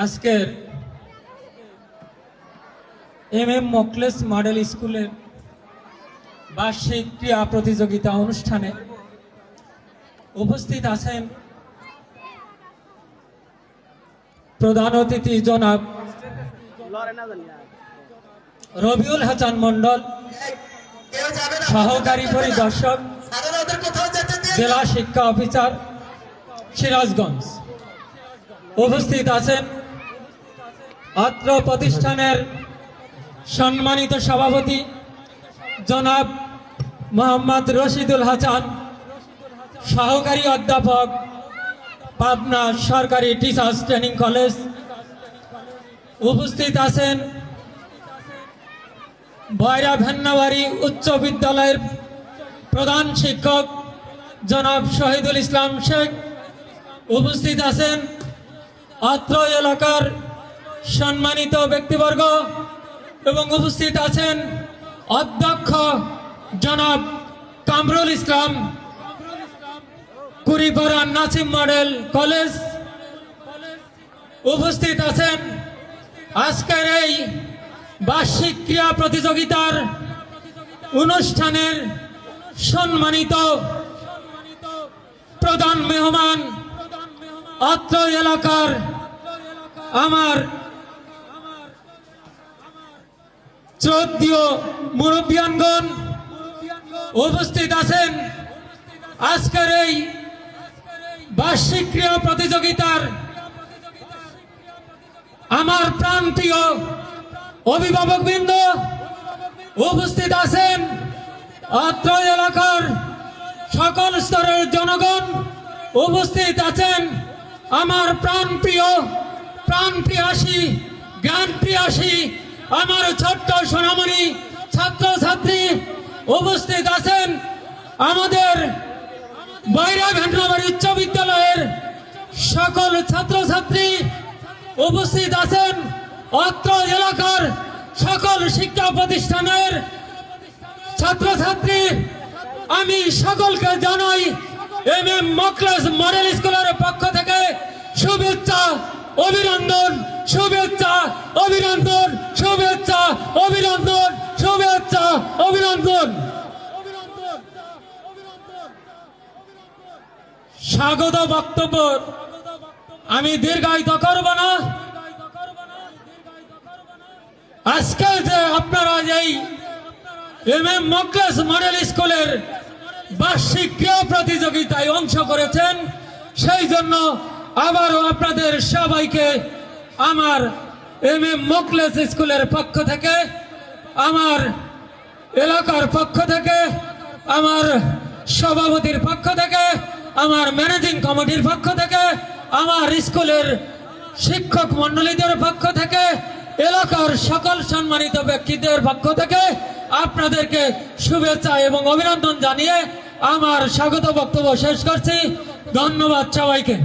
আজকের M Mokles model স্কুলের বার্ষিক ক্রীড়া প্রতিযোগিতা অনুষ্ঠানে উপস্থিত আছেন প্রধান অতিথি জনাব রবিউল হাসান মন্ডল, সহকারী পরিদর্শক, জেলা শিক্ষা অফিসার, সিরাজগঞ্জ। উপস্থিত আছেন অত্র প্রতিষ্ঠানের সম্মানিত সভাপতি জনাব মোহাম্মদ রশিদুল হাসান, সহকারী অধ্যাপক, পাবনা সরকারি টিচার্স ট্রেনিং কলেজ। উপস্থিত আছেন বয়রা ভেন্নাবাড়ি উচ্চ বিদ্যালয়ের প্রধান শিক্ষক জনাব শহীদুল ইসলাম শেখ। উপস্থিত আছেন অত্র এলাকার সম্মানিত ব্যক্তিবর্গ এবং উপস্থিত আছেন অধ্যক্ষ জনাব কামরুল ইসলাম, কুড়িপাড়া নাসিম মডেল কলেজ। উপস্থিত আছেন আজকের এই বার্ষিক ক্রীড়া প্রতিযোগিতার অনুষ্ঠানের সম্মানিত প্রধান মেহমান, অত্র এলাকার আমার শ্রদ্ধেয় মুরব্বিয়ানগণ। উপস্থিত আছেন আজকের এই বার্ষিক ক্রীড়া প্রতিযোগিতার আমার প্রান্তীয় অভিভাবকবৃন্দ। উপস্থিত আছেন অত্র এলাকার সকল স্তরের জনগণ। উপস্থিত আছেন আমার প্রাণপ্রিয়াসী, জ্ঞানপ্রিয়াসী আমার ছোট্ট সোনামণি ছাত্রছাত্রী। উপস্থিত আছেন আমাদের বয়রা ভেন্নাবাড়ি উচ্চ বিদ্যালয়ের সকল ছাত্রছাত্রী। উপস্থিত আছেন অত্র এলাকার সকল শিক্ষা প্রতিষ্ঠানের ছাত্রছাত্রী। আমি সকলকে জানাই এম মোকলেস মডেল স্কুলের পক্ষ থেকে শুভেচ্ছা, অভিনন্দন, শুভেচ্ছা, অভিনন্দন, শুভেচ্ছা, অভিনন্দন, শুভেচ্ছা, অভিনন্দন। স্বাগত বক্তব্য আমি দীর্ঘায়িত করব না। আজকে যে আপনারা এই এম মোকলেস মডেল স্কুলের বার্ষিক ক্রীড়া প্রতিযোগিতায় অংশ করেছেন, সেই জন্য আবারও আপনাদের সবাইকে আমার এম মোকলেস স্কুলের পক্ষ থেকে, আমার এলাকার পক্ষ থেকে, আমার সভাপতির পক্ষ থেকে, আমার ম্যানেজিং কমিটির পক্ষ থেকে, আমার স্কুলের শিক্ষক মন্ডলীদের পক্ষ থেকে, এলাকার সকল সম্মানিত ব্যক্তিদের পক্ষ থেকে আপনাদেরকে শুভেচ্ছা এবং অভিনন্দন জানিয়ে আমার স্বাগত বক্তব্য শেষ করছি। ধন্যবাদ সবাইকে।